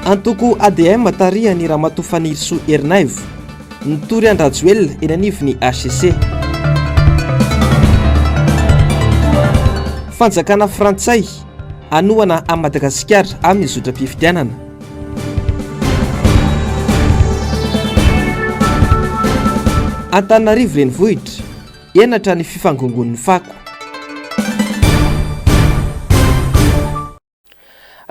Antoko ADM tarihany Ramatofaniry Soa Herinaivo nitory andrajoelona eny anivon'ny HCC. Fanjakana Frantsay anohana a Madagasikara amin'ny zotram-pifidianana. Antananarivo renivohitra enatra ny fifangongon'ny fako.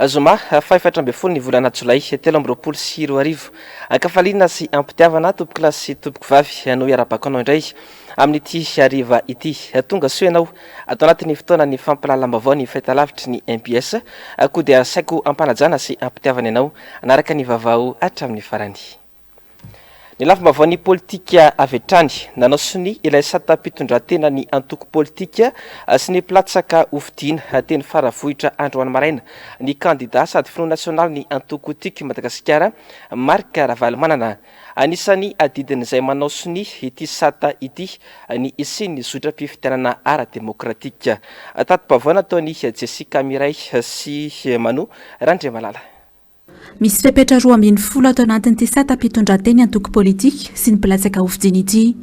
Zoma faefatra amby folo ny volana Jolay 2024 ankafaliana sy ampitiavana tompoko lahy sy tompoko vavy no iara-bakanao indray amin'ity hariva ity. Tonga soa ianao atao anatin'ny fotoana ny fampalalam-baovao ny fahitalavitry ny MPS koa dia saiko ampanajana sy ampitiavana ianao anaraka ny vaovao hatramin'ny farany. Ny lafim-baovao ny politika avy hatrany nanao sony ilay sata-pitondran-tena ny antoko politika sy ny platsaka hofidiana teny faravohitra Androany Maraina ny kandida sady Front National ny antoko tiky Madagasikara Marc Ravalomanana. Anisany adidin'izay manao sony ity sata ity ny isin'ny zotram-pifidianana ara-demokratika. Tato-baovao nataony Jessica Miray sy Mano Randriamalala. Misy fepetra 20 atao anatin'ity sata-pitondran-teny antoko politika sy ny platsaka hofidiana ity.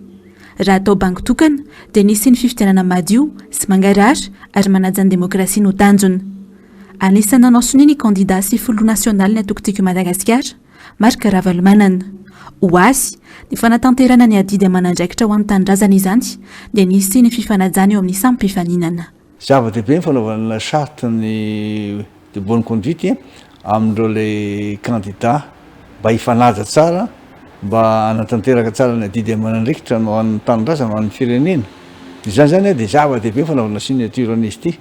Raha atao banky tokana dia nisy ny fifidianana madio sy mangarara ary manaja ny demokrasia no tanjona. Anisany nanao sony ny kandida sy Front National ny antoko tiky Madagasikara Marc Ravalomanana. Ho azy ny fanatanterana ny adidy amanandraikitra ho amin'ny tanindrazana izany dia nisy ny fifanajana eo amin'ny sampifaninana. Zava-dehibe ny fanaovana charte ny de bonne conduite amindreo le candidat mba hifanaja tsara mba anatanteraka tsara ny adidy amanandraikitra no an'ny tanindrazana no an'ny firenena. Izany zany dia zava-dehibe fanaovana signature an'izy ity,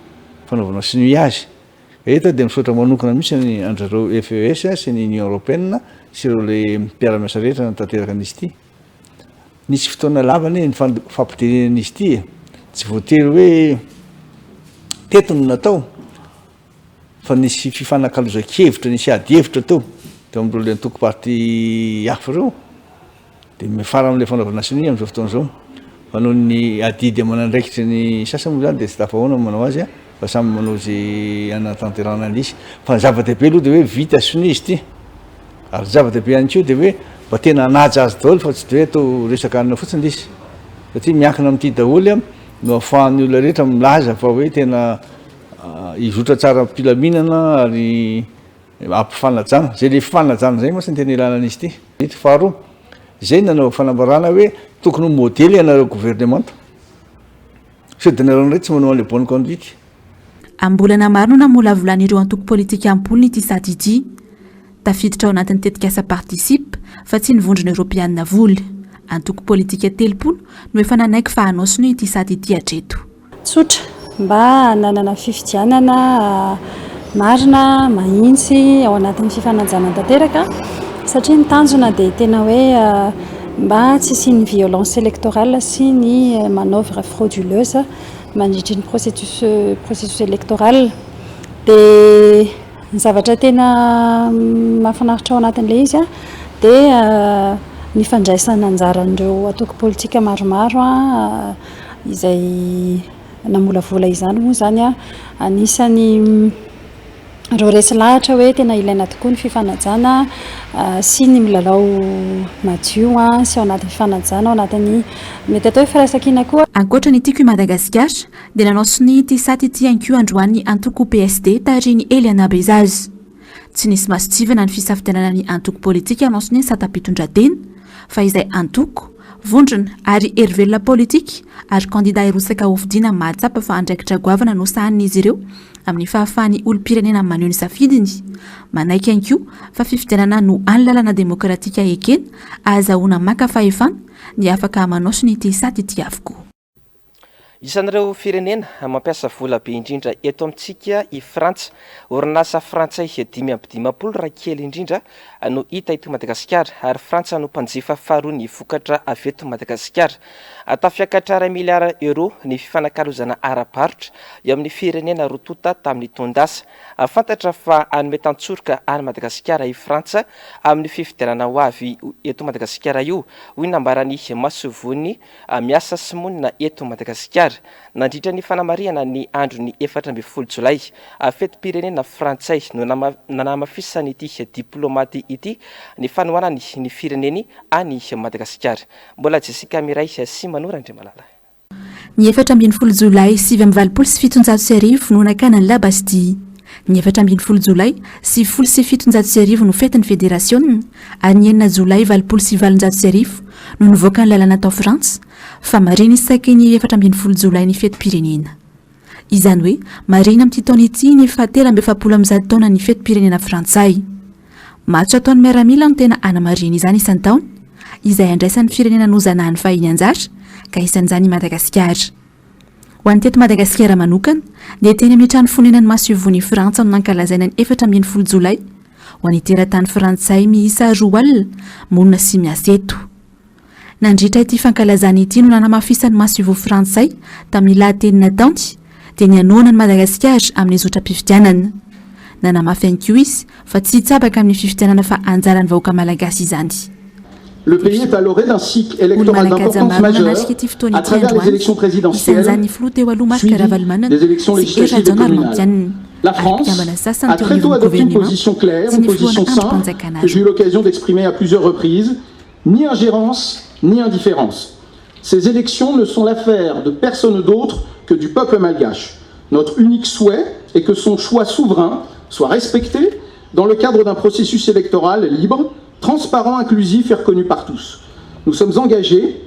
fanaovana signe azy. Eto dia misaotra manokana mihitsy ny andrareo FES sy ny Union Européenne sy ireo le mpiara-miasa rehetra natanteraka an'izy ity. Nisy fotoana lavany ny fampidirenan'izy ity, tsy voatery hoe teto no natao fa nisy fifanakaloza-kevitra, nisy ady hevitra tao teo amin'ireo le antoko party hafa ireo dia mifara amin'ilay fanaovana signe amin'izao fotoana izao. Fa noho ny adidy amanandraikitra ny sasany moa zany dia tsy tafahoana manao azy fa samy manao izay anatanterana an'izy. Fa ny zava-dehibe aloha dia hoe vita signe izy ity. Ary zava-dehibe ihany koa dia hoe mba tena hanaja azy daholo fa tsy dia hoe atao resaka anina fotsiny izy. Satria miankina amin'ity daholo no ahafahan'ny olona rehetra milaza fa hoe tena izotra tsara mpilaminana ary ampifanajana. Zay le fifanajana zay moa sy ny tena ilana an'izy ity. Ito faharoa, izay nanao fanambarana hoe tokony modely ianareo gouvernemanta. Sao dia nareo indray tsy manao an'ilay bonne conduite. Ambolana maro no namolavolan'ireo antoko politika ampoliny ity sady ity. Tafiditra ao anatin'ny tetikasa participe fa tsy nivondrona Europeanina vola. Antoko politika 30 no efa nanaiky fa hanao sony ity sady ity hatreto. Tsotra mba hananana fifidianana marina mahitsy ao anatin'ny fifanajana tanteraka satria ny tanjona dia tena hoe mba tsy isian'ny violence électorale sy ny manœuvre frauduleuse mandritra ny processus électoral. Dia ny zavatra tena mahafinaritra ao anatin'ilay izy dia ny fandraisana anjaran'ireo antoko politika maromaro izay namolavola izany moa zany anisany reo resy lahatra hoe tena ilaina tokoa ny fifanajana sy ny milalao madio sy ao anatin'ny fifanajana ao anatin'ny mety atao hoe firaisan-kina koa. Ankoatra ny tiky Madagasikara dia nanao sony ity sady ity anko androany antoko PSD tariny Eliana Bezazy. Tsy nisy masitsivana ny fisafidianana ny antoko politika hanao sony sata-pitondran-tena fa izay antoko vondrona ary erivelona politika ary kandida irosaka hofidiana mahatsapa fa andraikitra goavana no sahanin'izy ireo amin'ny fahafahan'ny olom-pirenena maneho ny safidiny. Manaiky anko fa fifidianana no any lalana demokratika ekena ahazahoana maka fahefana ny afaka manao sony ity sady ity avokoa. Isan'ireo firenena mampiasa vola be indrindra eto amintsika i Frantsa. Orinasa Frantsay 520 raha kely indrindra no hita eto Madagasikara ary Frantsa no mpanjifa faharoa ny vokatra avy eto Madagasikara. Tafiakatra 1 miliara euro ny fifanakalozana ara-barotra eo amin'ny firenena rotota tamin'ny tondasa. Fantatra fa anome tantsoroka any Madagasikara i Frantsa amin'ny fifidianana ho avy eto Madagasikara io, hoy nambarany Masovony miasa sy monina eto Madagasikara. Madagasikara nandritra ny fanamariana ny andro ny 14 Jolay fety-pirenena frantsay no nanamafisany ity diplomaty ity ny fanohanany ny fireneny any Madagasikara. Mbola Jessica Miray sy Manora Andriamalala. Ny 14 Jolay 727 no nakanany La Bastille. Ny 14 Jolay 727 no fetin'ny fédération ary ny 9 Jolay 727 no nivoaka ny lalana tao Frantsa fa marina isaky ny 14 Jolay ny fety-pirenena. Izany hoe marina amin'ity taona ity ny 17 taona ny fety-pirenena frantsay. Matso ataon'ny miaramila no tena anamarina izany isan-taona izay andraisan'ny firenena nozanahany fahiny anjara ka isan'izany Madagasikara. Ho an'ny teto Madagasikara manokana dia teny amin'ny trano fonenan'ny masovony Frantsa no nankalazaina ny 14 Jolay ho an'ny teratany frantsay miisa 2 alina monina sy miasa eto. Nandritra ity fankalazana ity no nanamafisany masovo frantsay tamin'ny lahatenina taonty dia ny anoana ny Madagasikara amin'ny zotra mpifidianana. Nanamafy ihany koa izy fa tsy hitsabaka amin'ny fifidianana fa anjaran'ny vahoaka malagasy izany. Le pays est à l'orée d'un cycle électoral d'importance majeure à travers les élections présidentielles, suivies des élections législatives et communales. La France a très tôt adopté une position claire, une position simple, que j'ai eu l'occasion d'exprimer à plusieurs reprises, ni ingérence, ni indifférence. Ces élections ne sont l'affaire de personne d'autre que du peuple malgache. Notre unique souhait est que son choix souverain soit respecté dans le cadre d'un processus électoral libre, transparent, inclusif et reconnu par tous. Nous sommes engagés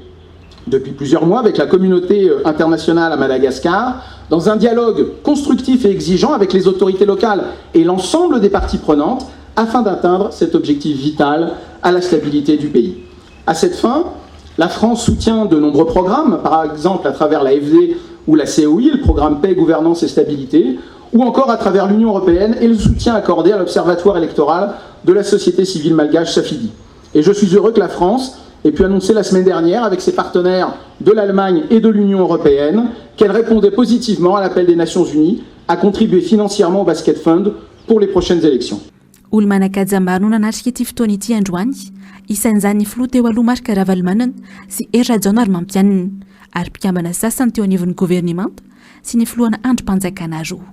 depuis plusieurs mois avec la communauté internationale à Madagascar dans un dialogue constructif et exigeant avec les autorités locales et l'ensemble des parties prenantes afin d'atteindre cet objectif vital à la stabilité du pays. À cette fin, la France soutient de nombreux programmes, par exemple à travers l'AFD ou la COI, le programme Paix, Gouvernance et Stabilité, ou encore à travers l'Union européenne et le soutien accordé à l'Observatoire électoral de la société civile malgache Safidi. Et je suis heureux que la France ait pu annoncer la semaine dernière avec ses partenaires de l'Allemagne et de l'Union européenne qu'elle répondait positivement à l'appel des Nations Unies à contribuer financièrement au Basket Fund pour les prochaines élections. Isan'izany filoha teo aloha Marc Ravalomanana sy Errajaonary mampianina ary mpikambana sasany teo anivon'ny gouvernemanta sy ny filohana androm-panjakana roa.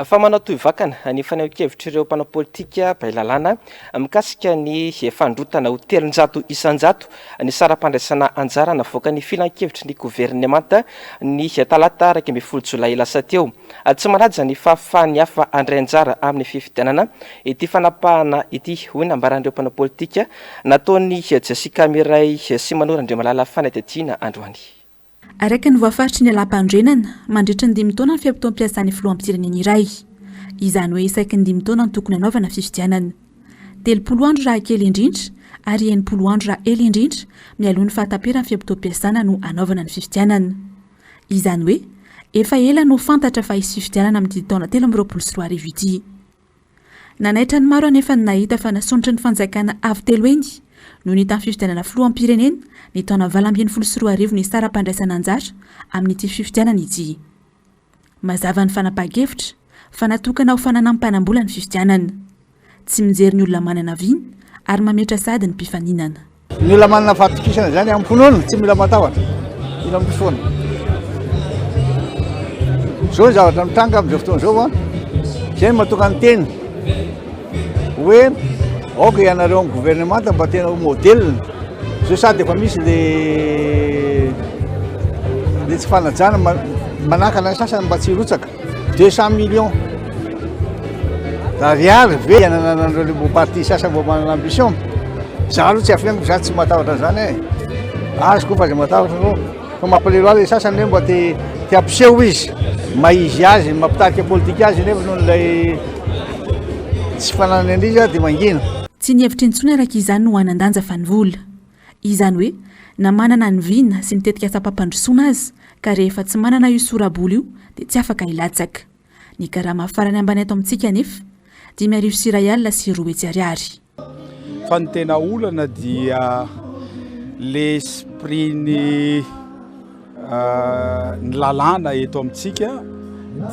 Fa manao toy-vakana ny fanehoan-kevitra ireo mpanao politika Bailalana mikasika ny fandrotana ho 300 isan-jato ny saram-pandraisana anjara navoaka ny filan-kevitry ny gouvernemanta ny talata 12 Jolay lasa teo. Tsy manaja ny fahafahany hafa andray anjara amin'ny fifidianana ity fanapahana ity hoy nambaran'ireo mpanao politika nataony Jessica Miray sy Manora Andriamalala fanadihadiana androany. Araka ny voafaritry ny alam-pandrenana mandritra ny 5 taona ny fiampitoam-piasan'ny filoham-pirenena iray. Izany hoe isaky ny 5 taona ny tokony hanaovana fifidianana. 30 andro raha kely indrindra ary 90 andro raha ela indrindra mialohan'ny fahatamperan'ny fiampitoam-piasana no hanaovana ny fifidianana. Izany hoe efa ela no fantatra fa hisy fifidianana amin'ny taona 2024 ity. Nanaitra ny maro anefa nahita fa nasondra ny fanjakana avy telo endy no ny tamin'ny fifidianana filoham-pirenena ny taona 2024 ny saram-pandraisana anjara amin'ity fifidianana ity. Mazava ny fanapahan-kevitra fa natokana ho fananam-panambola ny fifidianana. Tsy mijery ny olona manana viany ary mametra sady ny mpifaninana. Ny olona manana fahatokisana zany amin'ny mponona tsy mila matahotra. Ila mifoana. Zao zavatra mitranga amin'izao fotoana zao a. Zay mahatonga ny teny hoe aoka ianareo amin'ny gouvernemanta mba tena ho modèle. Zao sady efa misy le tsy fanajana manakana sasany mba tsy hirotsaka 200 millions d'ariary ve iananan'ireo le parti sasany mba manana ambition. Za aloha tsy afianako za tsy matahotra zany e. Azoko fa zay matahotra no fa mampalelo azy sasany hoe mba te ampiseho izy maizy azy mampitarika politika azy nefa noho ilay tsy fananany andriza dia mangina. Tsy nihevitra intsony araka izany no hanan-danja fa ny vola. Izany hoe na manana ny vina sy mitetika sapapandrosoana azy ka rehefa tsy manana io sorabola io dia tsy afaka hilatsaka. Ny karama farany ambany ato amintsika nefa 5,000 alina sy 2 ariary. Fa ny tena olana dia l'esprit ny lalàna eto amintsika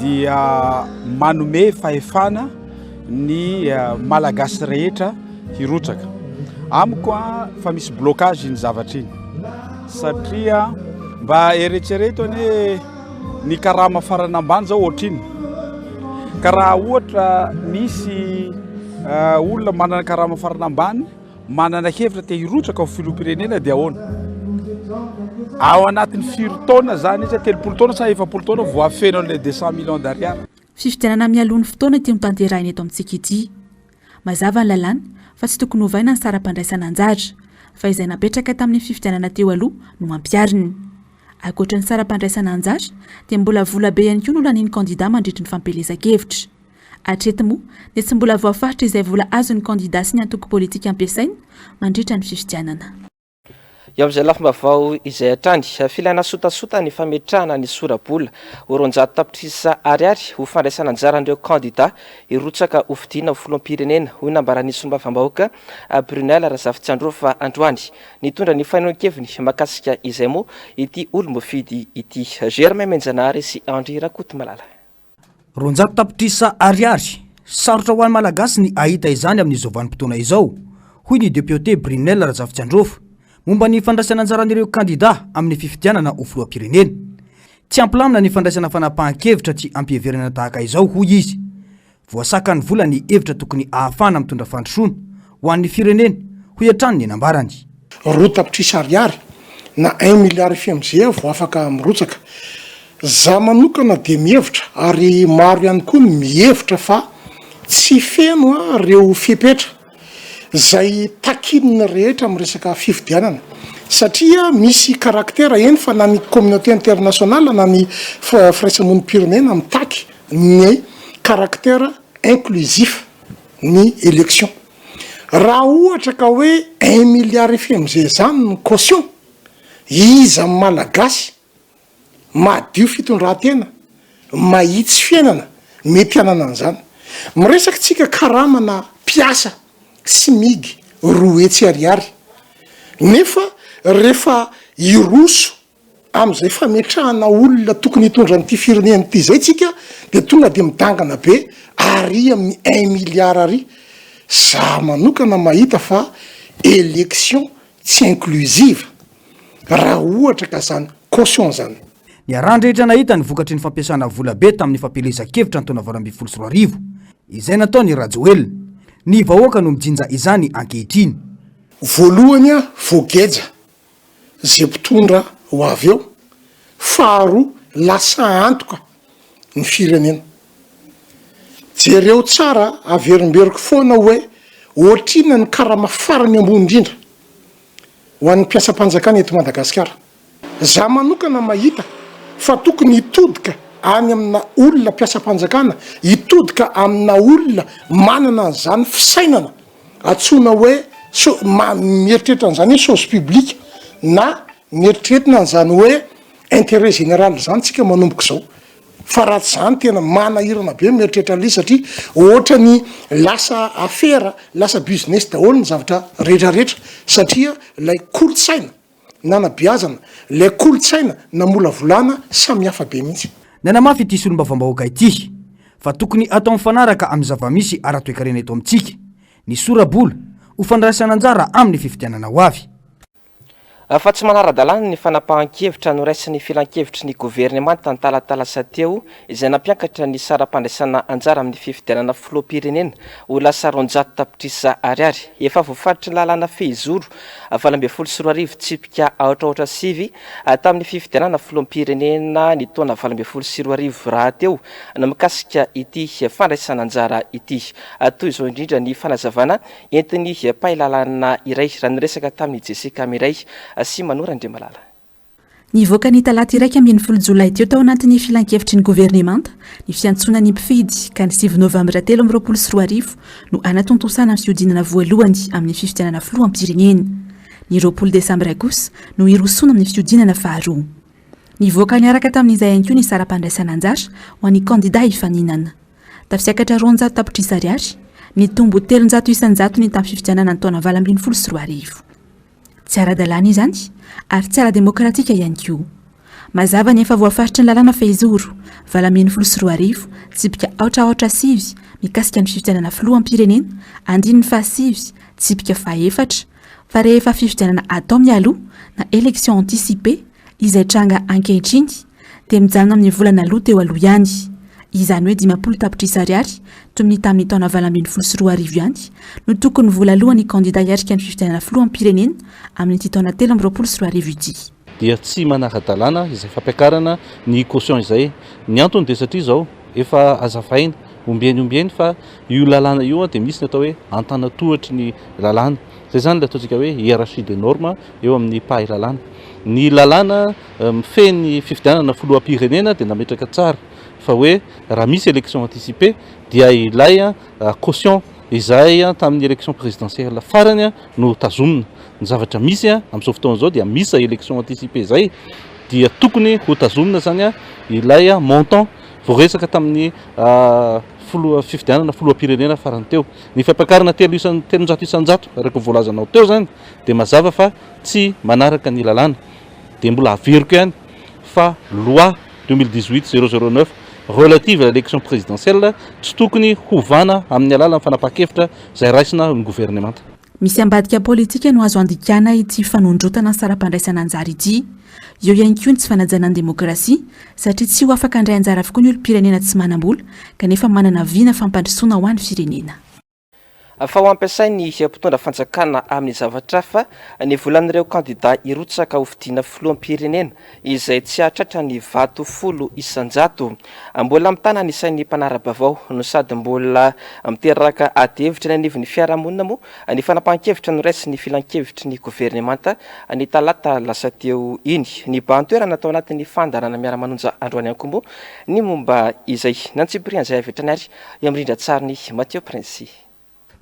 dia manome fahefana ny malagasy rehetra hirotsaka. Amiko fa misy blocage ny zavatra iny satria mba eretrereto hoe ny karama farana ambany zao ohatriny ka raha ohatra misy olona manana karama farana ambany manana hevitra te hirotsaka ao filoham-pirenena dia ahoana ao anatin'ny 4 taona zany izy 30 taona sa 40 taona voafeno an'ilay 200 millions d'ariary fifidianana mialony fotoana ity mitanterahina eto amintsika ity mazava ny lalàna fa tsy tokony hovaina ny sara-pandraisana anjara fa izay napetraka tamin'ny fifidianana teo aloha no mampiariny ankoatra ny sara-pandraisana anjara dia mbola vola be ihany koa no laniny kandida mandritry ny fampelezan-kevitra atreto moa dia tsy mbola voafaritra izay vola azon'ny kandida sy ny antoko politika ampiasaina mandritra ny fifidianana eo amin'izay lafim-bavao izay atrany filana sotasota ny fametrahana ny sorabola oronjato tapitrisa ariary ho fandraisana anjara an'ireo kandida hirotsaka ho fidiana ho filoham-pirenena hoy nambarany sombam-bahoaka Brunel Razafitsiandrova androany nitondra ny fainoan-keviny makasika izay moa ity olo-mofidy ity Germain Menjanary sy Andry Rakotomalala ronjato tapitrisa ariary sarotra ho an'ny malagasy ny ahita izany amin'izao vanim-potoana izao hoy ny député Brunel Razafitsiandrova momba ny fandraisana anjaran'ireo kandida amin'ny fifidianana ho filoham-pirenena tsy ampilamina ny fandraisana fanapahan-kevitra tsy ampiheverana tahaka izao hoy izy voasaka ny vola ny hevitra tokony ahafana mitondra fandrosoana ho an'ny firenena hoy hatrany ny nambarany roa tapitrisa ariary na 1 milliard FMG vao afaka mirotsaka za manokana dia mihevitra ary maro ihany koa ny mihevitra fa tsy feno reo fipetra zay takinina rehetra miresaka fifidianana satria misy karaktera eny fa na ny communauté internationale na ny firaisamon'ny pirenena mitaky ny karaktera inclusif ny élection raha ohatra ka hoe 1 milliard FMG zany ny caution iza malagasy madio fitondran-tena mahitsy fiainana mety anana an'izany miresaka tsika karamana piasa sy migy roa etsy ariary nefa rehefa iroso am'izay fametrahana olona tokony hitondra n'ity firenena ity zay tsika dia tonga dia midangana be ary amin'ny 1 milliard ary za manokana mahita fa élection tsy inclusive raha ohatra ka zany caution zany ny arandrehetra nahita ny vokatry ny fampiasana vola be tamin'ny fampelezan-kevitra ny taona 2024 izay nataony Rajoelina ny vahoaka no mijinja izany ankehitriny voalohany voageja zay mpitondra ho avy eo faharoa lasa antoka ny firenena jereo tsara averimberiko foana hoe ohatrina ny karama farany ambony indrindra ho an'ny mpiasam-panjakana eto Madagasikara za manokana mahita fa tokony hitodika any amina olona mpiasam-panjakana hitodika amina olona manana an'izany fisainana atsona hoe mieritreritra an'izany hoe chose publique na mieritrretina an'izany hoe intérêt général zany tsika manomboka izao fa raha tsy zany tena manahirana be mieritreritra an'ilay satria ohatra ny lasa affaire lasa business daholo ny zavatra rehetrarehetra satria ilay kolotsaina nanabeazana ilay kolotsaina namola volana samy hafa be mihitsy nanamafy ity solomba-vaombahoaka ity fa tokony atao mifanaraka amin'ny zava-misy ara-toekarena eto amintsika ny sorabola ho fandraisana anjara amin'ny fifidianana ho avy fa tsy manara-dalàna ny fanapahan-kevitra noraisin'ny filan-kevitry ny gouvernement tantalatalasa teo izay nampiakatra ny sara-pandraisana anjara amin'ny fifidianana filoham-pirenena ho lasa ronjato tapitrisa ariary efa voafaritra ny lalàna fehizoro 2024 tsipika aotraotra sivy tamin'ny fifidianana filoham-pirenena ny taona 2024 raha teo no mikasika ity fandraisana anjara ity toy izao indrindra ny fanazavana entin'ny pailalana iray raha niresaka tamin'ny Jessica Miray sy Manora Andriamalala. Nivoaka ny talata iraika ambin'ny folo jolay teo tao anatin'ny filan-kevitry ny gouvernemanta ny fiantsonany mpifidy ka ny 9 novambra 2024 no anatontosana ny fiodinana voalohany amin'ny fifidianana filoham-pirenena. Ny 20 desambra kosa no irosona amin'ny fiodinana faharoa. Nivoaka niaraka tamin'izay ihany koa ny sara-pandraisana anjara ho an'ny kandida hifaninana. Tafisiakatra 200 tapitrisa ariary, ny tombo 300 isanjato ny tamin'ny fifidianana ny taona 2024. Tsy ara-dalàna izany ary tsy ara-demokratika ihany koa. Mazava ny efa voafaritra ny lalàna fehizoro 2024 tsipika aotraotra sivy mikasika ny fifidianana filoham-pirenena andiny ny fahasivy tsipika fahefatra fa rehefa fifidianana atao mialoha na élection anticipée izay tranga ankehitriny dia mijanona amin'ny volana aloha teo aloha ihany izany hoe 20 tapitrisa ariary tomin'ny tamin'ny taona 2024 ihany no tokony vola alohan'ny kandida hiarika ny fifidianana filoha am-pirenena amin'ity taona 2024 ity dia tsy manara-dalàna izay fampiakarana ny caution izay ny antony dia satria zao efa azafaina ombieny fa io lalàna io dia misy ny atao hoe antanatohatry ny lalàna zay zany le ataontsika hoe hiérarchie des normes eo amin'ny pahy lalàna ny lalàna mifeny fifidianana filoham-pirenena dia nametraka tsara fa hoe raha misy élection anticipée dia ilay caution izay tamin'ny élection présidentielle farany no tazomina ny zavatra misy amin'izao fotoana zao dia misy élection anticipée zay dia tokony ho tazomina zany ilay montant voaresaka tamin'ny fifidianana filoham-pirenena farany teo ny fampiakarana 300 isanjato araka voalazanao teo zany dia mazava fa tsy manaraka ny lalàna dia mbola averiko ihany fa loi 2018-009 relative à l'élection présidentielle tsy tokony hovana amin'ny alalan'ny fanapaha-kevitra zay raisina ny gouvernemanta misy ambadika politika no azo andikana ity fanondrotana ny sara-pandraisana anjara ity eo ihany koa ny tsy fanajana ny demokrasia satria tsy ho afaka andray anjara avokoa ny olo-pirenena tsy manam-bola kanefa manana viana fampandrosoana ho an'ny firenena fa ho ampiasainy mpitondra fanjakana amin'ny zavatra fa ny volan'ireo kandida irotsaka ho fidiana filoham-pirenena izay tsy hahatratra ny vato 10 isanjato mbola mitana ny isain'ny mpanara-bavao no sady mbola miteraka ady-hevitra ny anivon'ny fiarahamonina moa ny fanapahan-kevitra no raisy ny filan-kevitry ny gouvernemanta ny talata lasa teo iny ny bantoerana atao anatin'ny fandarana miara-manonja androany ankombo ny momba izay nantsiprian'izay avitra ny ary amin'irindra tsara ny Mathieu Prince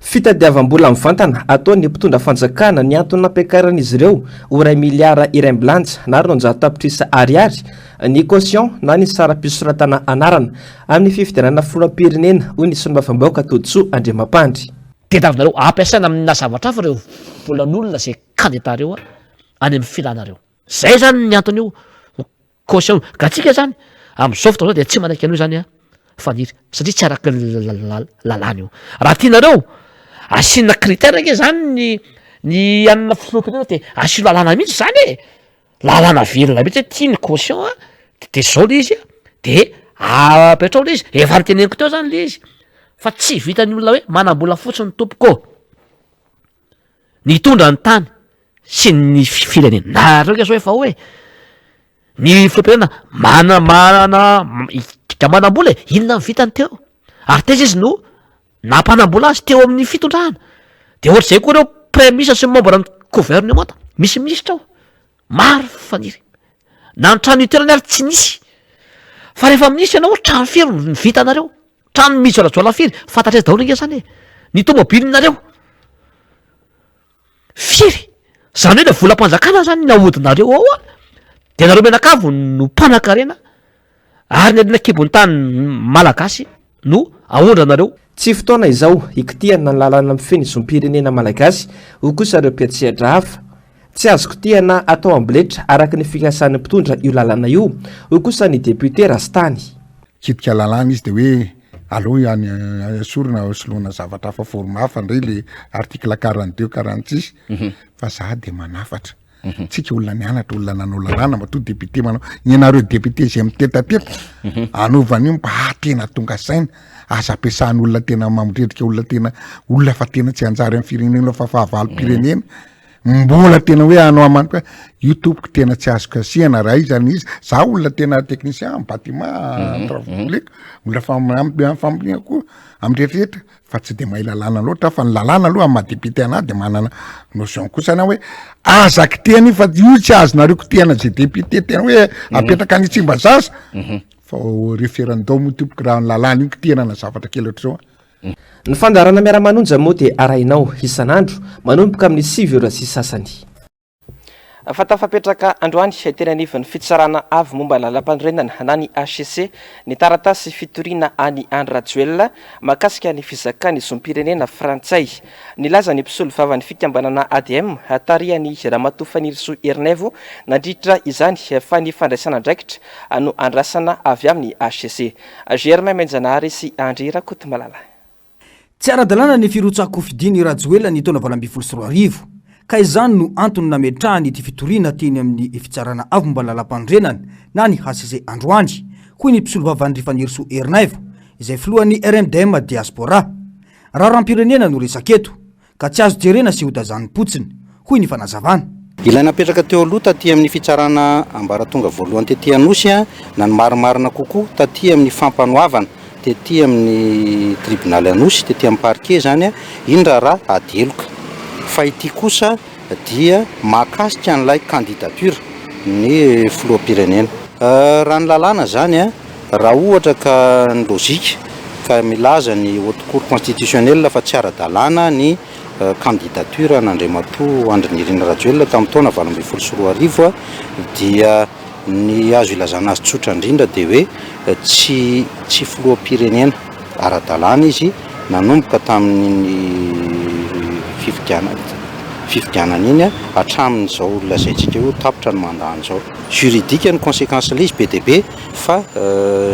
fitadiavam-bola mivantana ataony mpitondra fanjakana ny antony nampiakaran'izy ireo ho 1 miliara iray-bilanja na 900 tapitrisa ariary ny caution na ny sara-pisoratana anarana amin'ny fifidianana filoham-pirenena hoy ny solombavam-baoaka Todsoa Andriamampandry. Tediavinareo ampiasaina amin'ny zavatra hafa ireo volan'olona zay kandida reo any amin'ny filanareo. Zay zany ny antony io caution gatsika zany amin'izao fotoana dia tsy manaiky an'io zany faniry satria tsy araka lalàna io. Raha tianareo asina critère ke zany ny anina filoham-pirenena dia asio lalàna mihitsy zany lalàna velona mihitsy tia ny caution dia zao le izy dia apetrao le izy efa noteneniko teo zany le izy fa tsy vitany olona hoe manam-bola fotsiny tompoko ny tondra ny tany sy ny firenena nareo ke zao efa hoe ny filoham-pirenena manam-bola inona ny vitany teo ary teza izy no nampanam-bola azy teo amin'ny fitondrana dia ohatra zay koa reo premier ministre sy membre ny gouvernement misy ministre ao maro faniry na ny trano itoerany ary tsy nisy fa rehefa ministre ianao trano firy ny vitanareo trano misy olajoala firy fantatra azy daholo inge zany ny tomobilinareo firy zany hoe le volam-panjakana zany nahodinareo ao dia nareo menakavo no mpanan-karena ary ny adina-kibony tany malagasy no ahondranareo. Tsy fotoana izao ikitiana ny lalàna mifeny zom-pirenena malagasy ho kosa ireo mpiatsihatra hafa tsy azoko tiana atao amboletra araka ny fiasan'ny mpitondra io lalàna io ho kosa ny député Rastany. Kitika lalàna izy dia hoe aloha any sorona soloana zavatra hafa forme hafa ndray le article 42 46 fa za dia manafatra tsika olona nianatra olona nanao lalàna mba to député manao ianareo député zay mitetateta anaovany io mba tena tonga saina asa ampiasan'ny olona tena mamondredrika olona fa tena tsy anjary amin'ny firenena fa fahavalo-pirenena mbola tena hoe anao amanoka io tompoko tena tsy azoko asiana raha izany izy za olona tena technicien amin'ny bâtiment travaux olona fambolena koa amin'ny rehetrarehetra fa tsy dia mahay lalàna loatra fa ny lalàna aloha amin'ny madépité anahy dia manana notion kosa na hoe azaky teny fa io tsy azonareo kotehana zay député tena hoe apetraka ny tsimba zaza fa référendum tompoko raha ny lalàna io kitehana na zavatra kely ohatr'izao. Ny fandarana miara-manonja moa dia arahinao isan'andro manomboka amin'ny 7 ora sy sasany. Fatafapetraka androany tena anivon'ny fitsarana avy momba lalam-panorenana na ny HCC ny taratasy fitoriana any Andry Rajoelina mahakasika ny fizakany zom-pirenena frantsay nilaza ny mpisolo vavan'ny fikambanana ADM tarihany Ramatoa Fanirisoa Ernevo nandritra izany fa ny fandraisana andraikitra no andrasana avy amin'ny HCC. Germain Menjanary sy Andry Rakotomalala. Tsy ara-dalàna ny firotsako fidiany Rajoelina ny taona 2024 ka izany no antony nametrahany ity fitoriana teny amin'ny fitsarana avo momba lalam-pandrenany na ny HCC androany hoy ny mpisolo vavan'ny Rifaniroso Erinaivo izay filohan'ny RMDM diaspora. Raharam-pirenena no resaka eto ka tsy azo jerena sy hodazany potsiny hoy ny fanazavana. Ilaina napetraka teo aloha taty amin'ny fitsarana ambaratonga voalohany tetỳ Anosy na ny marimarina kokoa taty amin'ny fampanoavana tetỳ amin'ny tribonaly Anosy tetỳ amin'ny parquet zany indra raha adeloka. Fa ity kosa dia mahakasika an'ilay candidature ny filoham-pirenena. Raha ny lalàna zany raha ohatra ka ny lôzika ka milaza ny haute cour constitutionnelle fa tsy ara-dalàna ny candidature n'Andriamatoa Andry Nirina Rajoelina tamin'ny taona 2024 dia ny azo ilazana azy tsotra indrindra dia hoe tsy filoham-pirenena ara-dalàna izy nanomboka tamin'ny fifidianana iny hatramin'izao lazaintsika hoe tapitra ny mandany zao. Juridika ny conséquence le izy be dia be fa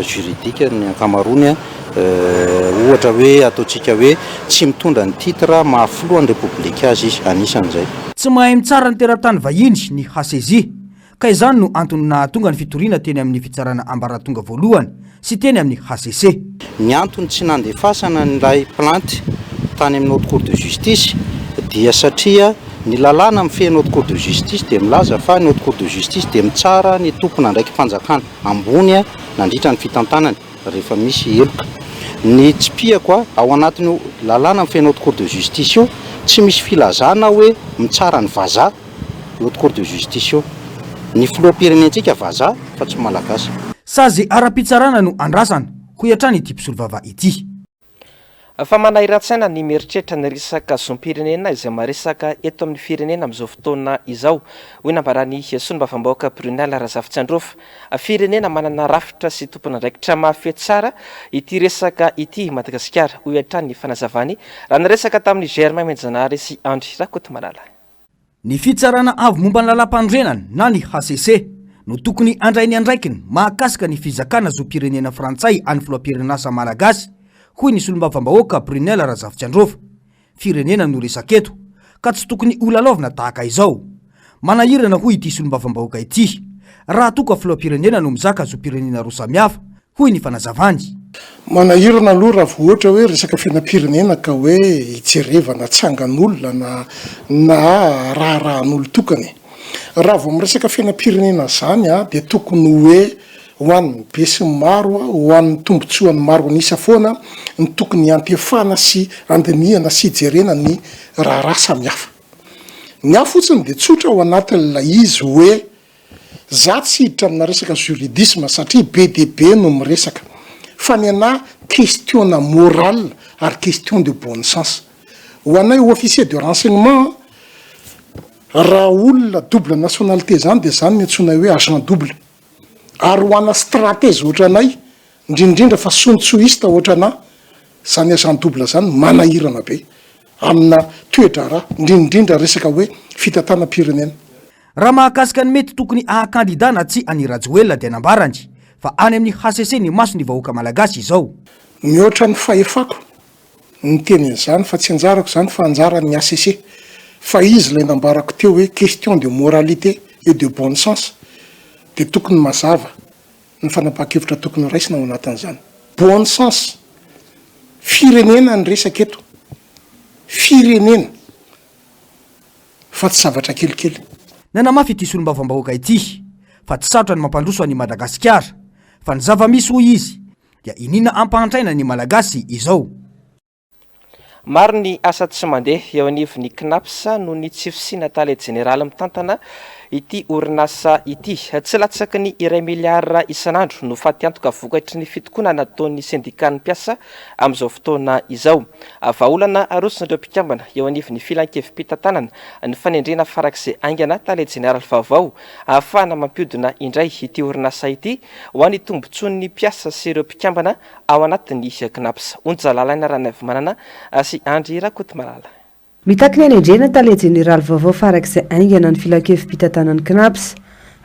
juridika ny ankamaroany ohatra hoe ataontsika hoe tsy mitondra ny titre mahafilohan'ny repoblika azy izy anisan'izay. Tsy mahay mitsara ny teratany vahiny ny HCJ ka izany no antony nahatonga ny fitoriana teny amin'ny fitsarana ambaratonga voalohany sy teny amin'ny HCC. Ny antony tsy nandefasana n'ilay plainte tany amin'ny haute cour de justice dia satria ny lalàna mifehy haute cour de justice dia milaza fa ny haute cour de justice dia mitsara ny tompona ndraiky mpanjakana ambony nandritra ny fitantanany rehefa misy heloka. Ny tsipiako ao anatin'ny lalàna mifehy haute cour de justice io tsy misy filazana hoe mitsara ny vazaha haute cour de justice io. Ny filoham-pirenentsika vazaha fa tsy malagasy. Sazy ara-pitsarana no andrasana ho hiatrany ity mpisolo vava ity. Fa manahirantsaina ny mieritreritra ny resaka zom-pirenena izay maresaka eto amin'ny firenena amin'izao fotoana izao. Hoy nambarany solombavam-bahoaka Brunel Razafintsandraofo, firenena manana rafitra sy tompon'andraikitra mafy tsara ity resaka ity Madagasikara. Hoy hatrany fanazavany raha naresaka tamin'ny Germain Menjanary sy Andry Rakotomalala. Ny fitsarana avo momba ny lalam-pandrenana na ny HCC no tokony andrainy andraikiny mahakasika ny fizakana zom-pirenena frantsay any filoham-pirenasa malagasy. Hoy ny solombavam-bahoaka Brunel Razafintsandraofo, firenena no resaka eto ka tsy tokony olalaovina tahaka izao. Manahirana hoy ity solombavam-bahoaka ity raha toka filoham-pirenena no mizaka zom-pirenena roa samihafa. Hoy ny fanazavany. Manahirana aloha raha vohatra hoe resaka fiainam-pirenena ka hoe hijerevana tsangan'olona na raharahan'olo tokany. Raha vao miresaka fiainam-pirenena zany dia tokony hoe ho an'ny be sy maro ho an'ny tombotsoan'ny maro anisa foana ny tokony antefana sy andinihana sy jerena ny raharaha samihafa. Ny hafa fotsiny dia tsotra ho anatin'ilay izy hoe za tsy hiditra amina resaka juridisme satria be dia be no miresaka fa ny ana question morale ary question de bon sens. Ho anay officier de renseignement raha olona double nationalité zany dia zany miantsona hoe agent double. Ary ho ana stratège ohatra anay indrindrindra fa sontsoista ohatra ana zany agent double zany manahirana be amina toetra raha indrindrindra resaka hoe fitantanam-pirenena. Raha mahakasika ny mety tokony ahakandida na tsy any Rajoelina dia nambarany fa any amin'ny HCC ny maso ny vahoaka malagasy izao. Mihoatra ny fahefako ny tenin'izany fa tsy anjarako zany fa anjaran'ny HCC fa izy ilay nambarako teo hoe question de moralité et de bon sens dia tokony mazava ny fanapahan-kevitra tokony raisina ao anatin'izany. Bon sens, firenena ny resaka eto, firenena fa tsy zavatra kelikely. Nanamafy ity solombavam-bahoaka ity fa tsy sarotra ny mampandroso any Madagasikara fa ny zava-misy hoy izy dia inina ampahantraina ny malagasy izao. Maro ny asa tsy mandeha eo anivon'ny CNAPS no ny tsy fisina tale jeneraly mitantana ity orinasa ity. Tsy latsaky ny 2 miliara isanandro no faty-antoka vokatry ny fitokoana nataon'ny syndicat ny mpiasa amin'izao fotoana izao. Vahaolana aroson'ireo mpikambana eo anivon'ny filan-kevim-pitantanana ny fanendrena farak'izay aingana tale jeneraly vaovao ahafahana mampiodina indray ity orinasa ity ho an'ny tombontsoan'ny mpiasa sy ireo mpikambana ao anatin'ny CNAPS. Onjalalaina Ranaivo Manana sy Andry Rakotomalala. Mitaky ny anendrena tale jeneraly vaovao farak'izay aingana ny filan-kevim-pitantanany CNAPS.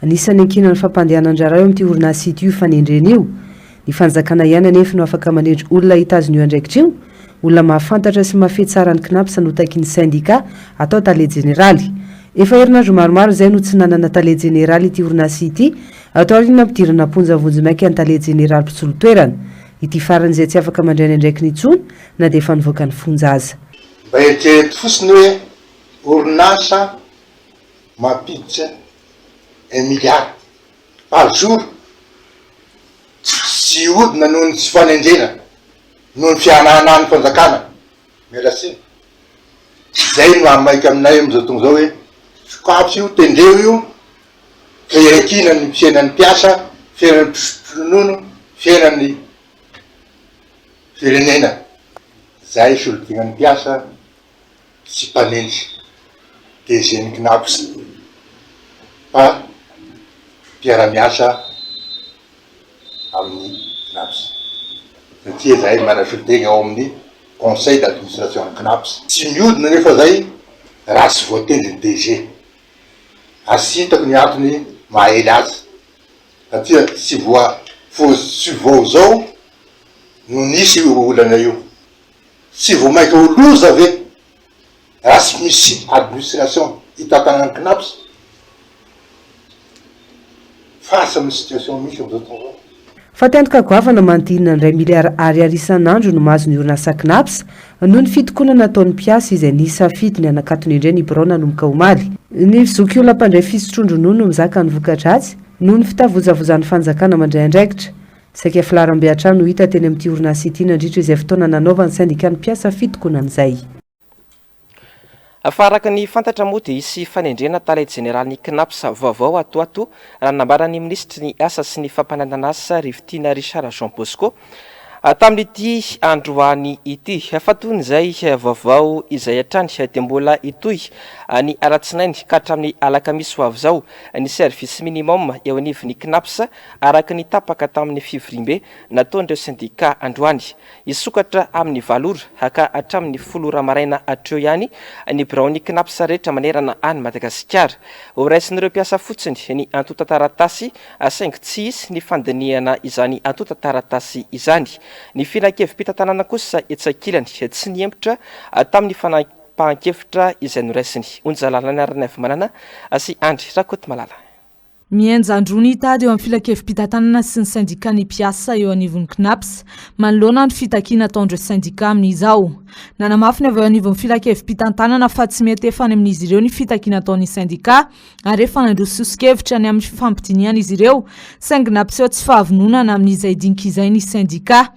Anisan'ny ankinan'ny fampandehanan-drara eo amin'ity orinasa ity io fanendrena io. Ny fanjakana ihany anefa no afaka manendry olona hitazony io andraikitra io, olona mahafantatra sy mahafehy tsara ny CNAPS anotaky ny syndicat atao tale jeneraly. efa herinandro maromaro izay no tsy nanana tale jeneraly ity orinasy ity atao aoriana mpidirana ponja vonjimaiky any tale jeneraly mpitsolotoerana ity faran'izay tsy afaka mandray ny andraiky ny itsony na dia efa nivoaka ny fonja aza mba eritrereto fotsiny hoe orinasa mampiditra 1 milliard par jour tsy odina noho ny tsy fanendrena noho ny fianahana ny fanjakana mialasiny zay no amaiky aminay am'izao tonga zao hoe sokafy io tendreo io firekina ny fiainan'ny mpiasa fiainan'ny mpisonono fiainan'ny firenena zay solodignan'ny mpiasa sy mpanendry DG ny KNAPS fa mpiara-miasa amin'ny KNAPS satria zay manasolotegna ao amin'ny conseil d'administration ny KNAPS tsy miodina nefa zay raha sy voatendry ny DG asitako ny antony mahely azy satria tsy voa zao no nisy olana io tsy vo mainka oloza ve raha sy misy administration hitantanany KNAPS face amin'ny situation misy am'izao tonga fa tiantoka goavana manodinina ny 2 miliara ariary isan'andro no mahazo ny orinasa KNAPS noho ny fitokonana ataon'ny mpiasa izay nisafidy ny anakatony indray ny birao nanomboka omaly ny fizoky olona mpandray fisotrondronono no mizaka ny vokadratsy noho ny fitavozavozan'ny fanjakana mandray andraikitra saika filarambe hatrano no hita teny amin'ity orinasa ity nandritra izay fotoana nanaovan'ny syndicat ny mpiasa fitokonan'izay afaraka ny fantatra moa dia isy fanendrena tale jeneraly ny KNAPS vaovao atoato raha nambarany ministry ny asa sy ny fampananana asa Rivitina Richard Jean Bosco tamin'ity androany ity fatony izay vaovao izay hatrany dia mbola itoy ny alatsinainy ka hatramin'ny alakamisy ho avy zao ny service minimum eo anivon'ny KNAPS araka ny tapaka tamin'ny fivriambe nataon'ireo syndicat androany isokatra amin'ny 7 ora haka hatramin'ny 10 ora maraina atreo ihany ny biraon'ny KNAPS rehetra manerana any Madagasikara ho raisin'ireo mpiasa fotsiny ny antota taratasy saingy tsy isy ny fandiniana izany antota taratasy izany ny filan-kevim-pitantanana kosa etsakilany tsy niempotra tamin'ny fanapahan-kevitra izay noraisiny onjalalany arana avy manana sy Andry Rakoto Malala mienja androny hitady eo amin'ny filan-kevim-pitantanana sy ny syndicat ny mpiasa eo anivon'ny KNAPS manoloana ny fitakiana ataon'ireo syndicat amin'izao nanamafy ny avy eo anivon'ny filan-kevim-pitantanana fa tsy mety efa any amin'izy ireo ny fitakiana ataon'ny syndicat ary efa nandrososikevitra ny amin'ny fampidiniana izy ireo saingy nampiseho tsy fahavononana amin'izay dinika izay ny syndicat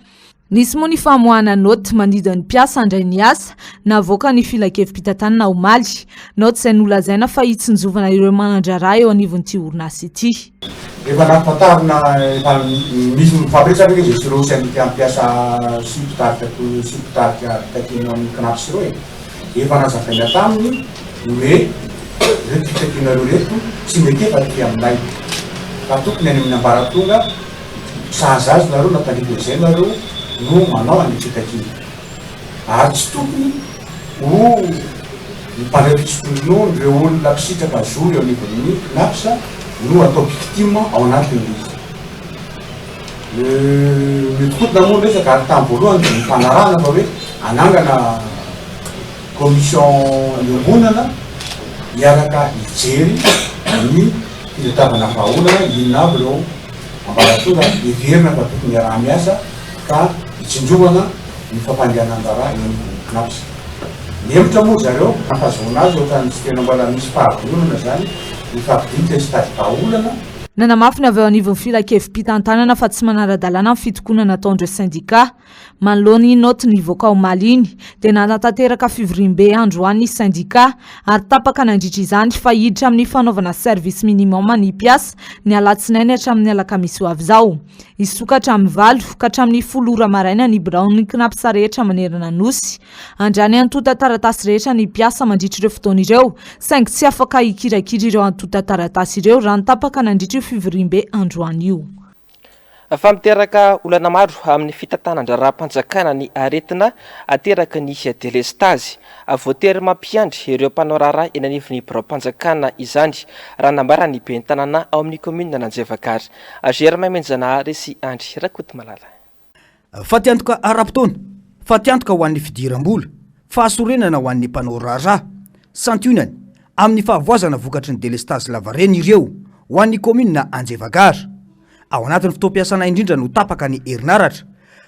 nisy moa ny famoahana noty manidin'ny mpiasa andray ny asa navoaka ny filan-kevim-pitantanana omaly noty izay nolazaina fa hitsinjovana ireo manandrara eo anivon'ity orinasa ity efa nampatarina misy mifampiresaka izy ireo syndicat mpiasa sipitarika fitakina amin'ny KNAPS ireo efa nazavaina taminy hoe reto fitakina ireo reto tsy mety efa ty aminay fa tokony any amin'ny ambaratonga sahazazy nareo napandriky zay nareo no manao any fitakina ary tsy tokony ho mipandray fisotronono ireo olona mpisitraka zory eo anivon'ny KNAPS no atao victime ao anatin'izy mitokotina moa resaka ary tamin'ny voalohany dia mifanarahana fa hoe anangana commission iombonana miaraka hijery ny filetavana vahaolana inona aby ireo ambaratonga iverina fa tokony iaraha miasa ka hitsinjovana ny fampandehananjara eo anivon'ny KNAPS miemotra moa zareo ampazoana azy ohatrany tsy tena mbola misy fahavononana zany ny fahavidinika sy tady vahaolana nanamafy ny avy eo anivon'ny filan-kevim-pitantanana fa tsy manara-dalàna amin'ny fitokonana ataon'ireo syndicat manoloany noty nivoaka omaly iny dia nanatanteraka fivoriam-be androany syndicat ary tapaka nandritra izany fa hiditra amin'ny fanaovana service minimum ny mpiasa ny alatsinainy hatramin'ny alakamisy ho avy zao isokatra amin'ny 8 ka hatramin'ny 10 ora maraina ny biraon'ny KNAPS rehetra manerana nosy andrany antota taratasy rehetra ny mpiasa mandritra ireo fotoana ireo saingy tsy afaka hikirakira ireo antota taratasy ireo raha nitapaka nandritra fivoriam-be androany io famiteraka olana maro amin'ny fitantanan-draram-panjakana ny aretina ateraka ny delestazy voatery mampiandry ireo mpanao raharaha eny anivon'ny birao-panjakana izany raha nambara ny ben'ny tanàna ao amin'ny commune nanjevakary Germain Menjanahary sy Andry Rakoto Malala fa tiantoka ara-potoana fa tiantoka ho an'ny fidiram-bola fahasorenana ho an'ny mpanao raharaha santionany amin'ny fahavoazana vokatry ny délestage lavareny ireo ho an'ny komina Anjevagara. Ao anatin'ny fotoam-piasana indrindra no tapaka ny herinaratra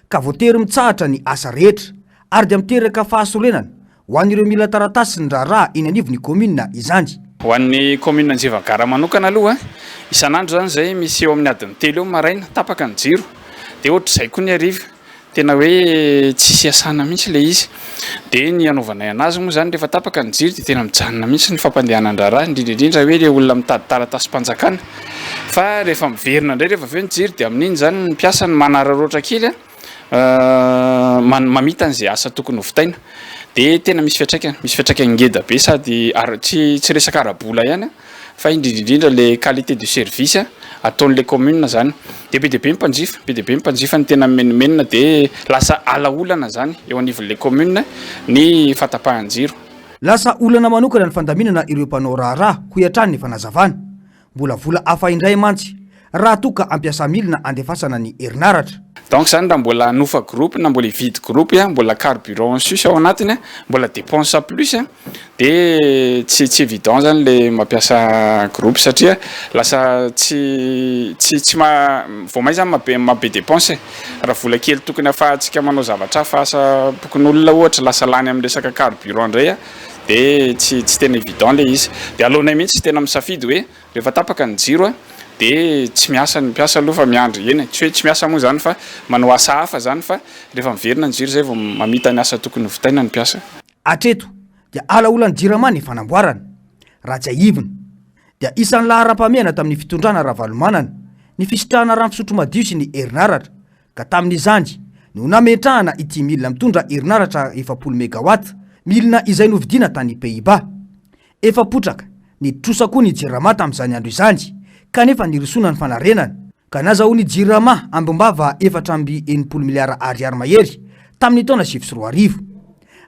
ka voatery mitsahatra ny asa rehetra ary dia miteraka fahasorenana ho an'ireo mila taratasy sy ny raharaha eny anivon'ny komina izany. Ho an'ny komina Anjevagara manokana aloha isan'andro zany zay misy eo amin'ny adiny 3 eo maraina tapaka ny jiro dia ohatra izay koa ny hariva tena hoe tsisy asana mihitsy le izy dia ny anaovanay anazy moa zany rehefa tapaka ny jiro dia tena mijanona mihitsy ny fampandehanan-draharaha indrindrindra hoe le olona mitady taratasy mpanjakana fa rehefa miverina indray rehefa aveo ny jiro dia amin'iny zany ny mpiasa ny manararoatra kely mamita an'izay asa tokony hovitaina dia tena misy fiatraikany ngeda be sady tsy resaka ara-bola ihany fa indrindrindrindra le qualité du service ataon'le commune zany dia be dia be mpanjifa ny tena menimenina dia lasa alaolana zany eo anivon'le commune ny fatapahan-jiro. Lasa olana manokana ny fandaminana ireo mpanao raharaha ho iatrany ny fanazavana mbola vola hafa indray mantsy raha toka ampiasa milina andefasana ny herinaratra. Donc zany raha mbola hanofa groupe na mbola hividy groupe mbola carburant en sus ao anatiny mbola dépense plus dia tsy évident zany le mampiasa groupe satria lasa tsy vomay zany mabe dépense raha vola kely tokony afahantsika manao zavatra hafa asa bokon'olona ohatra lasa lany amin'ny resaka carburant indray dia tsy tena évident le izy dia alohanay mihitsy tsy tena misafidy hoe rehefa tapaka ny jiro dia tsy miasa ny mpiasa aloha fa miandry eny tsy hoe tsy miasa moa zany fa manao asa hafa zany fa rehefa miverina ny jiro zay vao mamita ny asa tokony hovitaina ny mpiasa. Atreto dia alaolany jirama ny fanamboarana raha tsy aivina dia isan'ny lahara-pamehana tamin'ny fitondrana Ravalomanana ny fisitrahana rano fisotro madio sy ny herinaratra ka tamin'izany no nametrahana ity milina mitondra herinaratra 700 mégawatt milina izay novidiana tany Pays-Bas. Efa potraka ny trosa koa ny jirama tamin'izany andro izany kanefa nirisona ny fanarenana ka nazahoany jirama ambombava 4.9 miliara ariary mahery tamin'ny taona 2024.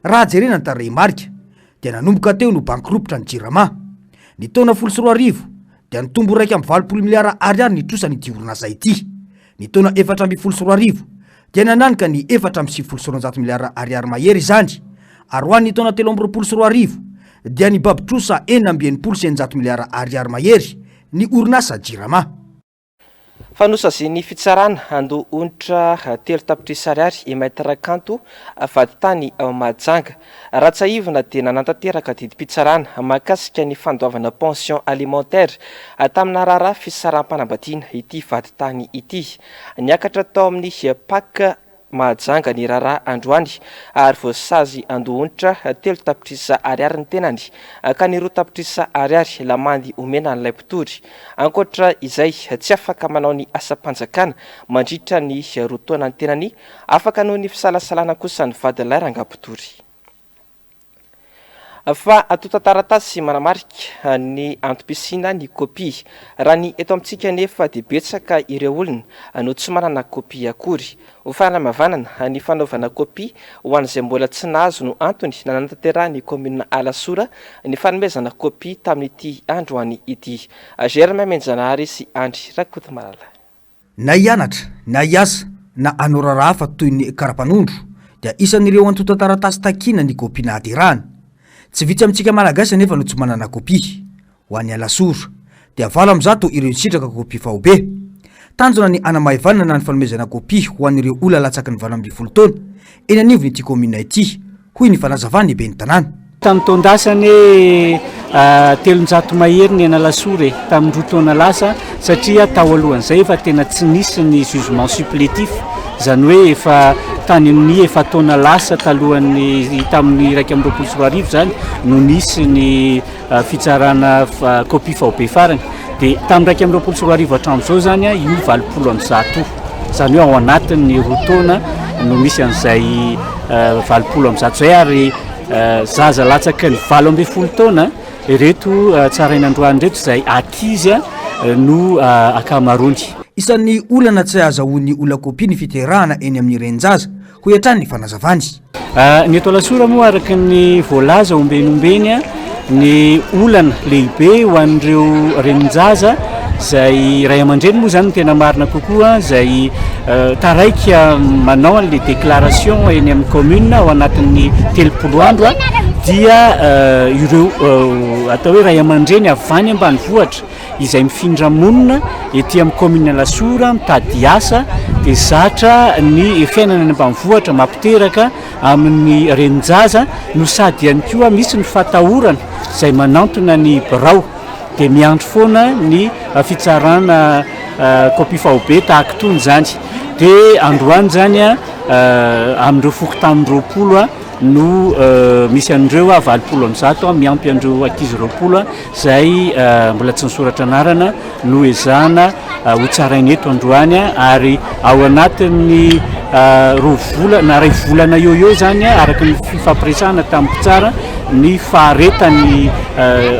Raha jerena ny tarehy marika dia nanomboka teo no bankropitra ny jirama. Ny taona 2024 dia nitombo 1.20 miliara ariary ny trosa ny orinasa ity. Ny taona 2024 dia nananika ny 4.9 miliara ariary mahery izany ary ho an'ny taona 2024 dia ny baby trosa 4.9 miliara ariary mahery ny orinasa jirama. Fanosazy ny fitsarana ando onitra 3 tapitrisa ariary mètre kanto vady tany ao Mahajanga ratsaivina dia nanantanteraka didim-pitsarana mahakasika ny fandoavana pension alimentaire tamina raharaha fisaram-panambadiana ity vady tany ity niakatra tao amin'ny PAK Mahajanga ny raharaha androany ary voasazy andoonitra 3 tapitrisa ariary ny tenany ka ny 2 tapitrisa ariary lamandy omena n'ilay mpitory. Ankoatra izay tsy afaka manao ny asa-panjakana mandritra ny 2 taona ny tenany afaka noho ny fisalasalana kosa ny vadilay rangampitory. Fa atota taratasy manamarika ny antom-pisina ny kopia raha ny eto amintsika nefa dia betsaka ireo olona no tsy manana kopia akory. Ho fanamavanana ny fanaovana kopia ho an'izay mbola tsy nahazo no antony nanantanterahany komina Alasora ny fanomezana kopia tamin'ity androany ity. Germain Menjanary sy Andry Rakotomalala. Na hianatra, na hiasa, na hanao raharaha hafa toy ny karapanondro dia isan'ireo antota taratasy takina ny kopia nahaterahana. Tsy vitsy amintsika malagasy nefa no tsy manana kopia. Ho an'ny Alasora dia 8 ireo sitraka kopia faobe. Tanjona ny anamahivanana na ny fanomezana kopia ho an'ireo olona latsaky ny 20 taona eny anivony ity komina ity hoy ny fanazavany be ny tanàna. Tamin'ny taon-dasany 300 mahery ny Alasora tamin'ny 2 taona lasa satria tao alohan'izay efa tena tsy nisy ny jugement supplétif zany hoe efa tany amin'ny efa taona lasa talohan'ny tamin'ny 1.20 zany no nisy ny fitsarana kopia faobe farany dia tamin'ny 1.20 hatramin'izao zany io 20 zany hoe ao anatin'ny 2 taona no misy an'izay 20 zay ary zaza latsaky ny 20 taona ireto tsarain'androany reto izay akizy no akamarony. Isan'ny olana tsy azahoan'ny olona kopia ny fiterahana eny amin'ny renjaza ho iatrany ny fanazavany. Ny eto Alasora moa araka ny voalaza ombenombeny ny olana lehibe ho an'ireo renjaza izay ray aman-dreny moa zany tena marina kokoa izay taraika manao an'le déclaration eny amin'ny commune ao anatin'ny 3 andro dia ireo atao hoe ray aman-dreny avy any ambanivohatra izay mifindra monina ety amin'ny commune Lasora mitady asa dia zatra ny fiainana any ambanivohatra mampiteraka amin'ny renin-jaza no sady ihany koa misy ny fatahorana izay manantona ny birao dia miandro foana ny fitsarana copie faobe tahaka tony zany dia androany zany amin'ireo fokotany 20 no misy an'ireo 20 miampy an'ireo ankizy 20 zay mbola tsy nisoratra anarana no ezahana ho tsarainy eto androany ary ao anatin'ny 2 volana 2 volana eo zany araka ny fifampiresahana tamin'ny mpitsara ny faharetany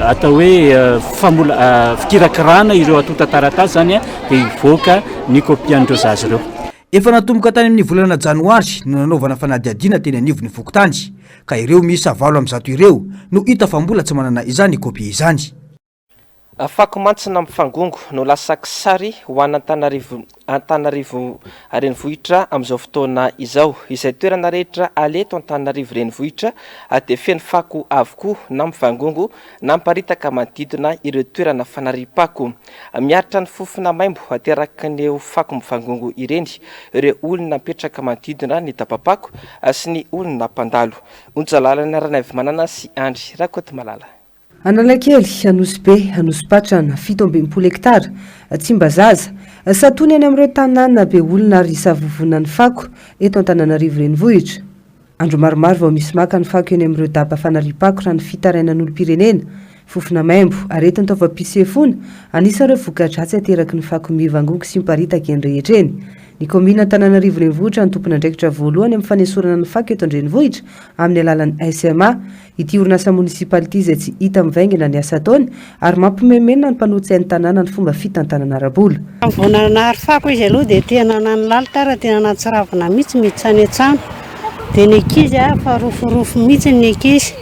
atao hoe fikirakirana ireo atota taratasy zany dia hivoaka ny kopian'ireo zazy ireo. Efa natomboka tany amin'ny volana janoary no nanaovana fanadihadiana teny anivon'ny fokontany ka ireo miisa 7 amin'ny 100 ireo no hita fa mbola tsy manana izany kopia izany. Fako mantsina mifangongo no lasa kisary ho Antananarivo renivohitra amin'izao fotoana izao izay toerana rehetra aleto Antananarivo renivohitra dia feno fako avokoa na mifangongo na miparitaka manodidina ireo toerana fanariam-pako. Miaritra ny fofona maimbo ateraky ny fako mifangongo ireny ireo olona mipetraka manodidina ny dabapako sy ny olona mpandalo. Onjalalana Ranavy Manana sy Andry Rakoto Malala. Analakely, Anosy-Be, Anosy-Patrana, 17 hektara, Tsimbazaza, satony any amin'ireo tanàna be olona ary savovonan'ny fako eto Antananarivo renivohitra. Andro maromaro vao misy maka ny fako eny amin'ireo daba fanariam-pako raha ny fitarainan'olom-pirenena, fofona maimbo, aretin'ny taova-pisefona, anisan'ireo voka-dratsy ateraky ny fako mivangongo sy miparitaka eny rehetra eny. Ny komina Antananarivo renivohitra ny tompona andraikitra voalohany amin'ny fanesorana ny fako eto an-drenivohitra amin'ny alalan'ny SMA, ity orinasa municipalité izay tsy hita mivaingana ny asa ataony ary mampimemena ny mpanotsy ny tanàna ny fomba fitantanana arabola. Vonana ary fako izy aloha dia tena nany lalitara tena natsiravina mihitsy miditsany an-trano dia ny ankizy fa roforofo mihitsy ny ankizy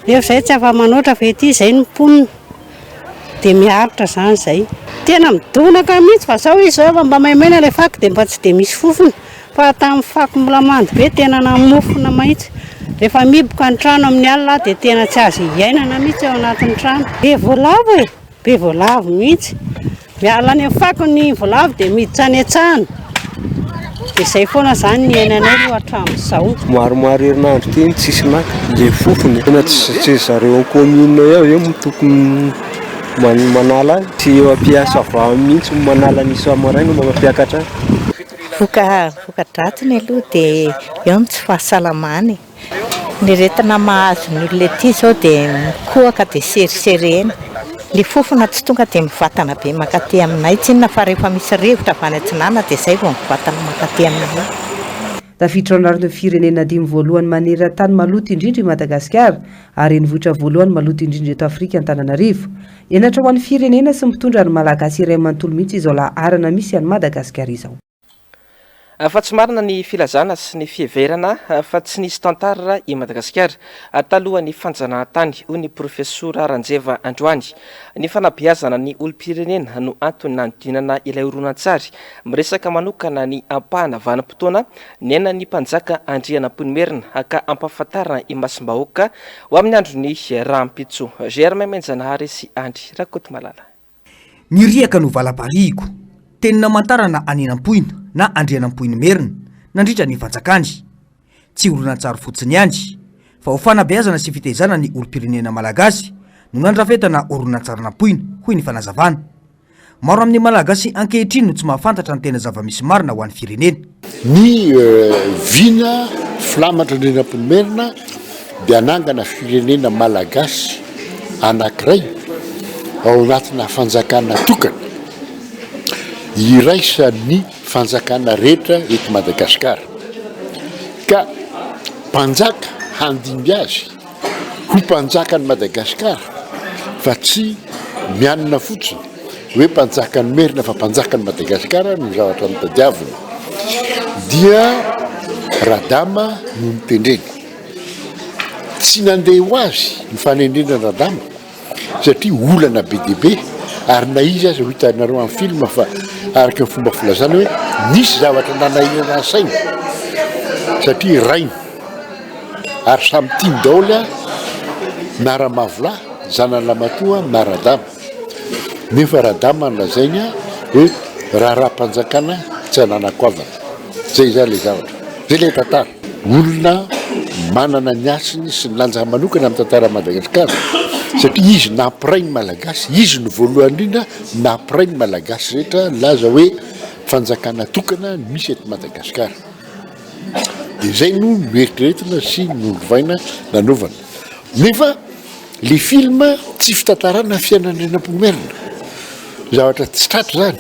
nefa izay tsy afa manoatra fa ety izay ny mponina dia miaritra zany zay. Tena midonaka mihitsy fa zao izy zao mba maimena ilay fako dia mba tsy dia misy fofona fa tamin'ny fako mbola mandy be tena namofona mahitsy. Rehefa miboka ny trano amin'ny alina dia tena tsy azo iainana mihitsy ao anatin'ny trano. Be voalavo e, be voalavo mihitsy. Miala any amin'ny fako ny voalavo dia miditra any an-trano. Dia izay foana zany ny ainanay hatramin'izao. Maromaro herinandro teny tsisy naka ilay fofony. Tena tsy zareo commune eo mitokony manala tsy eo ampiasa avao mihitsy manala nisy amaraina mba mampiakatra. Voka-dratiny aloha dia eo ny tsy fahasalamany. Ny retina mahazo ny olona ety zao dia mikohaka dia seriserena. Ny fofona tsy tonga dia mivatana be makaty aminay tsinona fa rehefa misy rivotra avy any antsinana dia izay vao mivatana makaty aminay. Tafiditra ao anatin'ny firenena 5 voalohany maneran-tany maloto indrindra i Madagasikara ary renivohitra voalohany maloto indrindra eto Afrika Antananarivo. Enatra ho an'ny firenena sy mitondra ny malagasy iray manontolo mihitsy izao laharana misy any Madagasikara izao. Fa tsy marina ny filazana sy ny fieverana fa tsy nisy tantara i Madagasikara talohan'ny fanjanahantany hoy ny profesora Ranjeva Androany. Ny fanabeazana ny olom-pirenena no antony nanodinana ilay horonan-tsary miresaka manokana ny ampahana vanim-potoana nena ny mpanjaka Andrianampoinimerina ka ampahafantarana i masim-bahoaka ho amin'ny andron'ny rahampitso. Germain Menjanahary sy Andry Rakoto Malala. Niriaka no valam-parihiko teny namantarana Aninampoina na Andrianampoinimerina nandritra ny fanjakany. Tsy horonan-tsary fotsiny ihany fa ho fanabeazana sy fitaizana ny olom-pirenena malagasy no nandrafetana horonan-tsarinampoina hoy ny fanazavana. Maro amin'ny malagasy ankehitriny no tsy mahafantatra ny tena zava-misy marina ho an'ny firenena. Ny vina flamatra Andrianampoinimerina dia anangana firenena malagasy anankiray ao anatina fanjakana tokana iraisan'ny fanjakana rehetra eto Madagasikara ka mpanjaka handimby azy ho mpanjakany Madagasikara fa tsy mianina fotsiny hoe mpanjakany Merina fa mpanjakany Madagasikara no zavatra mitadiavina dia Radama no nitendreny. Tsy nandeha ho azy ny fanendrena Radama satria olana be dia be ary na izy azy ho hitanareo amin'ny film fa araka ny fomba filazana hoe nisy zavatra nanahirana saina satria rainy ary samy tiany daholy a miara-mavola zanan'lamatoa miara-dama nefa radama nolazainy a hoe raha-mpanjakana tsy ananakoavana zay zany le zavatra zay le tantara olona manana ny asiny sy ny lanja manokana amin'ny tantara Madagasikara satria izy nampiray ny malagasy izy ny voalohany indrindra nampiray ny malagasy rehetra laza hoe fanjakana tokana misy eto Madagasikara de zay no noeritreretina sy nolovaina nanaovana nefa le film tsy fitantarana fiainan'Andrinampomerina zavatra tsy tratra zany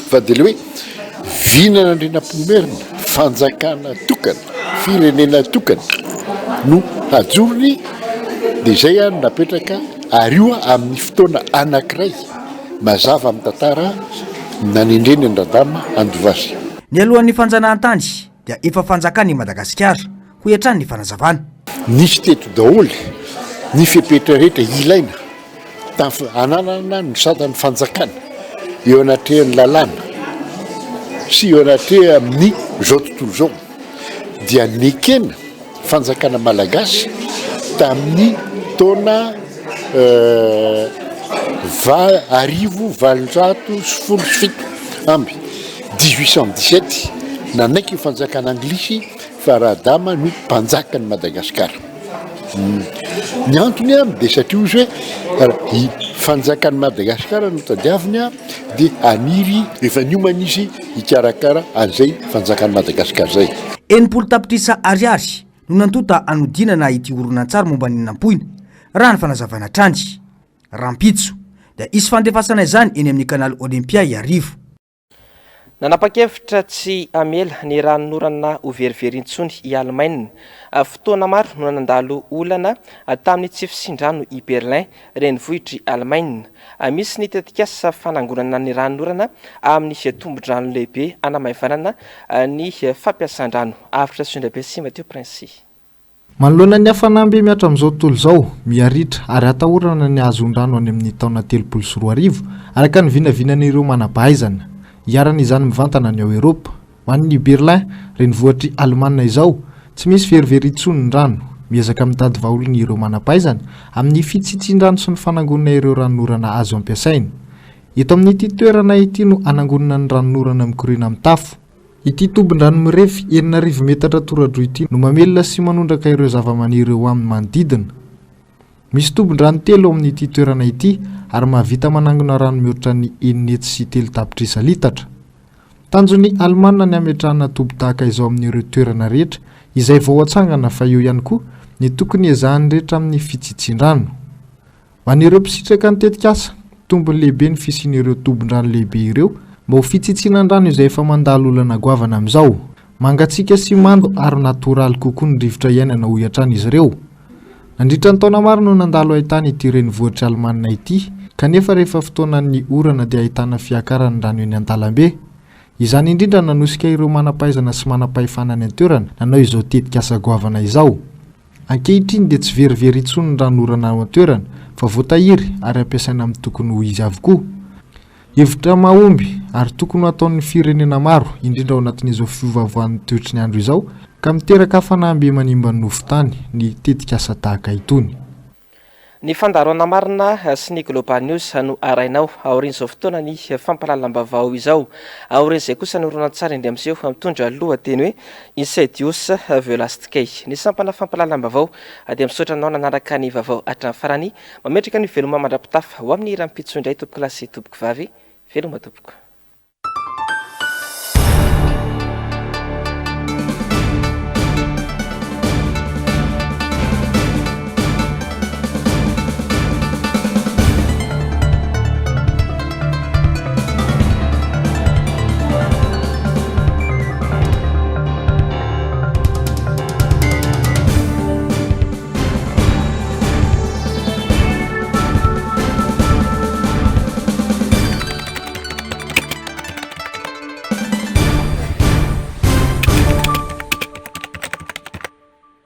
fa de le hoe vinan'Andrinampomerina fanjakana tokana firenena tokana no hajorony de zay a napetraka arioa amin'ny fotoana anankiray mazava amin'ny tantara nanendreny an-dradama Andovasy. Ny alohan'ny fanjanahan-tany dia efa fanjakany Madagasikara ho hiatrany ny fanazavana. Nisy teto daholy ny fepetra rehetra ilaina ananana ny satan'ny fanjakana eo anatrehan'ny lalàna sy eo anatre amin'ny zao tontolo zao dia nekena fanjakana malagasy tamin'ny taona 17 amby 1817 nanaiky fanjakana anglisy fa radama no mpanjakany Madagasikara. Ny antony a de satria izy hoe fanjakany Madagasikara no tadiaviny a de aniry efa niomana izy hikarakara an'izay fanjakany Madagasikara zay. Enimpolo tapitrisa ariary no nantota anodinana ity horonan-tsary momba ny nampoina raha ny fanazavana trany rampitso dia isy fandefasana izany eny amin'ny kanaly Olympia iarivo. Nanapa-kevitra tsy amela ny ranonorana ho veriveryntsony i Allemagne. Fotoana maro no nandalo olana tamin'ny tsy fisindrano i Berlin renivohitry Allemagne. Misy ny tetikasa fanangonana ny ranonorana amin'ny tombon-drano lehibe anamaivanana ny fampiasan-drano. Avitra Sundabe sy Mathieu Prince. Manoloana ny hafanamby miatra amin'izao tontolo izao miaritra ary atahorana ny azon-drano any amin'ny taona 2024 araka ny vinavinan'ireo manampahaizana. Iarana izany mivantana ny ao Eropa ho an'ny Berlin renivohitry Allemana izao tsy misy veriveryntsony ny rano miezaka mitady vahaolony ireo manampahaizana amin'ny fitsitsin-drano sy ny fanangonana ireo ranonorana azo ampiasaina. Eto amin'ity toerana ity no anangonana ny ranonorana mikorina amin'ny tafo. Ity tombon-drano mirefy 9,000 metatra toradroa ity no mamelona sy manondraka ireo zavamaniry eo amin'ny manodidina. Misy tombon-drano 3 ao amin'ity toerana ity ary mahavita manangona rano mihoatra ny 9.3 tapitrisa litatra. Tanjon'ny Allemana ny ametrahana tobo tahaka izao amin'ireo toerana rehetra izay vao atsangana fa eo ihany koa ny tokony ezahany rehetra amin'ny fitsitsin-drano. Ho an'ireo mpisitraka ny tetikasa, tombony lehibe ny fisian'ireo tombon-drano lehibe ireo mba ho fitsitsinan-drano izay efa mandalo olana goavana amin'izao. Mangatsiaka sy mando ary natoraly kokoa ny rivotra iainana ho hiatrany izy ireo. Nandritra ny taona maro no nandalo ahitana ity renivohitra Allemana ity, kanefa rehefa fotoana ny orana dia ahitana fiakarany rano eny an-talambe. Izany indrindra nanosika ireo manampahaizana sy manapahefana ny an-toerana nanao izao tetikasa goavana izao. Ankehitriny dia tsy veriveryntsony ny ranonorana ao an-toerana fa voatahiry ary ampiasaina amin'ny tokony ho izy avokoa. Hevitra mahomby ary tokony ataon'ny firenena maro indrindra ao anatin'izao fiovaovan'ny toetry ny andro izao ka miteraka hafanamby manimba ny nofotany ny tetikasa tahaka itony. Ny fandaroana marina sy ny Global News no arainao aorian'izao fotoana ny fampahalalam-baovao izao. Aorian'izay kosa ny horonan-tsary indray amin'izay mitondra lohateny hoe Insidious Velastikay. Ny sampana fampahalalam-baovao dia misaotra anao nanaraka ny vaovao hatramin'ny farany, mametraka ny veloma mandrapitafa ho amin'ny rampitso indray tompoko lasy tompoko vavy. Veloma tompoko.